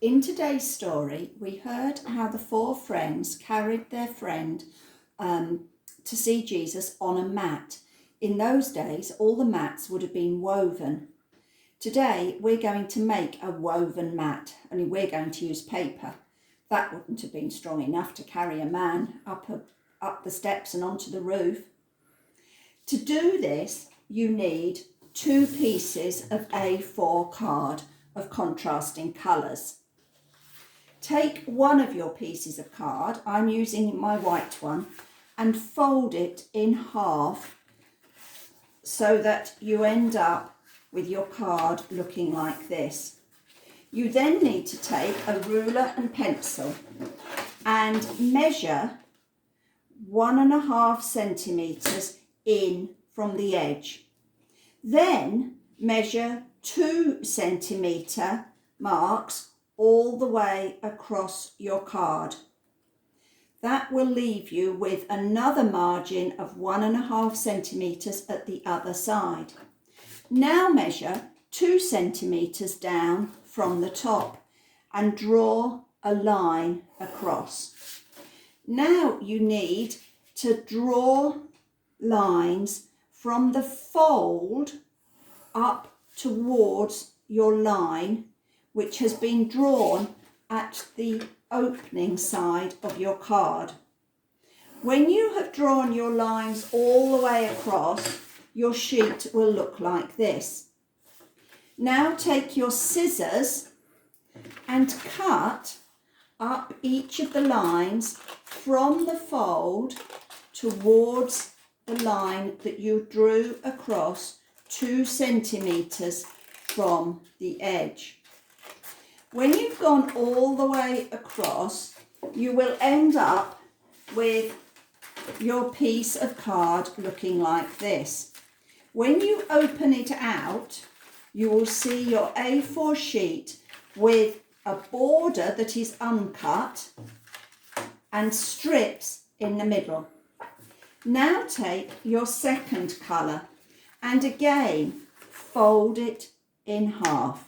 In today's story, we heard how the four friends carried their friend to see Jesus on a mat. In those days, all the mats would have been woven. Today, we're going to make a woven mat, only we're going to use paper. That wouldn't have been strong enough to carry a man up the steps and onto the roof. To do this, you need 2 pieces of A4 card of contrasting colours. Take one of your pieces of card, I'm using my white one, and fold it in half so that you end up with your card looking like this. You then need to take a ruler and pencil and measure 1.5 centimetres in from the edge. Then measure 2 centimetre marks all the way across your card. That will leave you with another margin of 1.5 centimetres at the other side. Now measure 2 centimetres down from the top and draw a line across. Now you need to draw lines from the fold up towards your line, which has been drawn at the opening side of your card. When you have drawn your lines all the way across, your sheet will look like this. Now take your scissors and cut up each of the lines from the fold towards the line that you drew across 2 centimetres from the edge. When you've gone all the way across, you will end up with your piece of card looking like this. When you open it out, you will see your A4 sheet with a border that is uncut and strips in the middle. Now take your second colour and again fold it in half.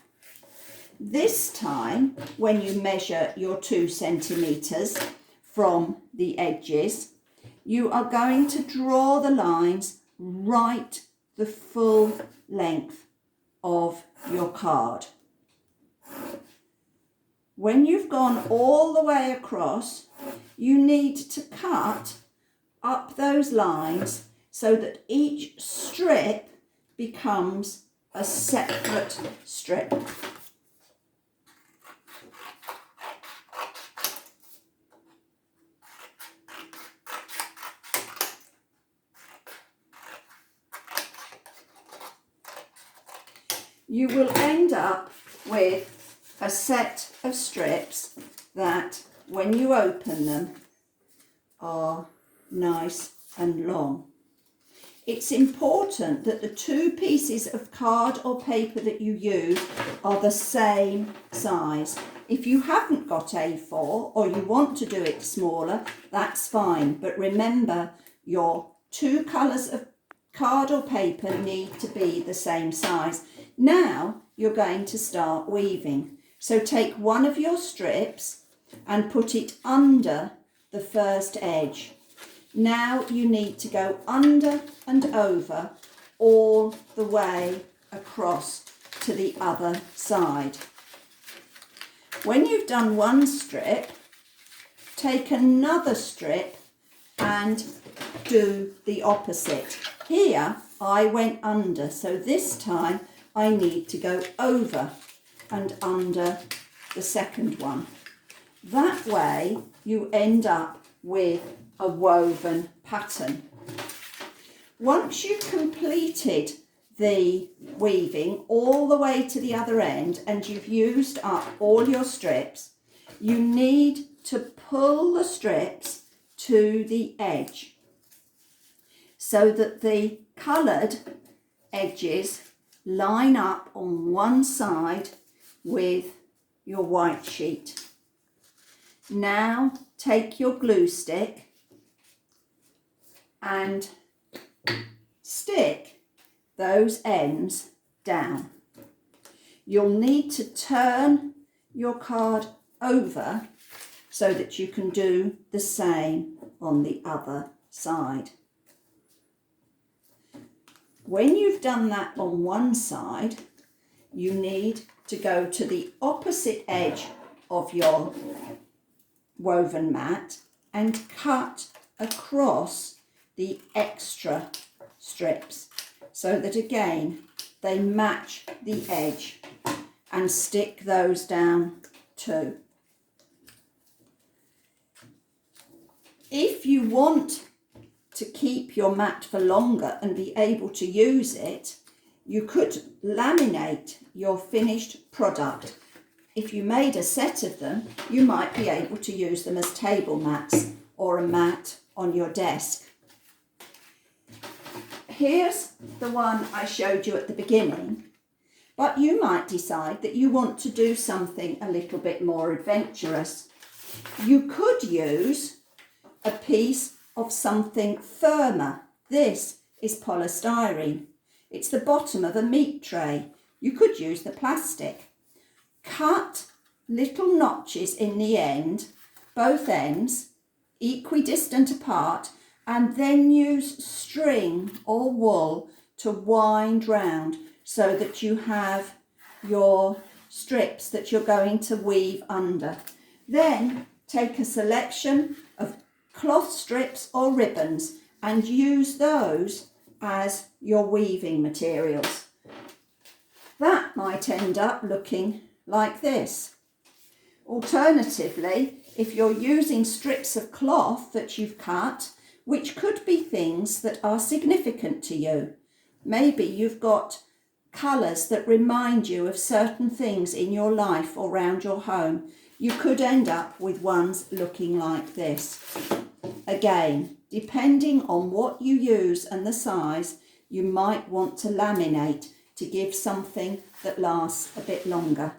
This time, when you measure your 2 centimetres from the edges, you are going to draw the lines right the full length of your card. When you've gone all the way across, you need to cut up those lines so that each strip becomes a separate strip. You will end up with a set of strips that, when you open them, are nice and long. It's important that the 2 pieces of card or paper that you use are the same size. If you haven't got A4 or you want to do it smaller, that's fine. But remember, your 2 colours of card or paper need to be the same size. Now you're going to start weaving. So take one of your strips and put it under the first edge. Now you need to go under and over all the way across to the other side. When you've done one strip, take another strip and do the opposite. Here I went under, so this time I need to go over and under the second one. That way you end up with a woven pattern. Once you've completed the weaving all the way to the other end and you've used up all your strips, you need to pull the strips to the edge so that the coloured edges line up on one side with your white sheet. Now take your glue stick and stick those ends down. You'll need to turn your card over so that you can do the same on the other side. When you've done that on one side, you need to go to the opposite edge of your woven mat and cut across the extra strips so that again they match the edge, and stick those down too. If you want to keep your mat for longer and be able to use it, you could laminate your finished product. If you made a set of them, you might be able to use them as table mats or a mat on your desk. Here's the one I showed you at the beginning, but you might decide that you want to do something a little bit more adventurous. You could use a piece of something firmer. This is polystyrene. It's the bottom of a meat tray. You could use the plastic. Cut little notches in the end, both ends, equidistant apart, and then use string or wool to wind round so that you have your strips that you're going to weave under. Then take a selection of cloth strips or ribbons and use those as your weaving materials. That might end up looking like this. Alternatively, if you're using strips of cloth that you've cut, which could be things that are significant to you, maybe you've got colours that remind you of certain things in your life or around your home, you could end up with ones looking like this. Again, depending on what you use and the size, you might want to laminate to give something that lasts a bit longer.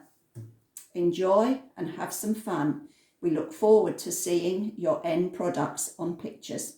Enjoy and have some fun. We look forward to seeing your end products on pictures.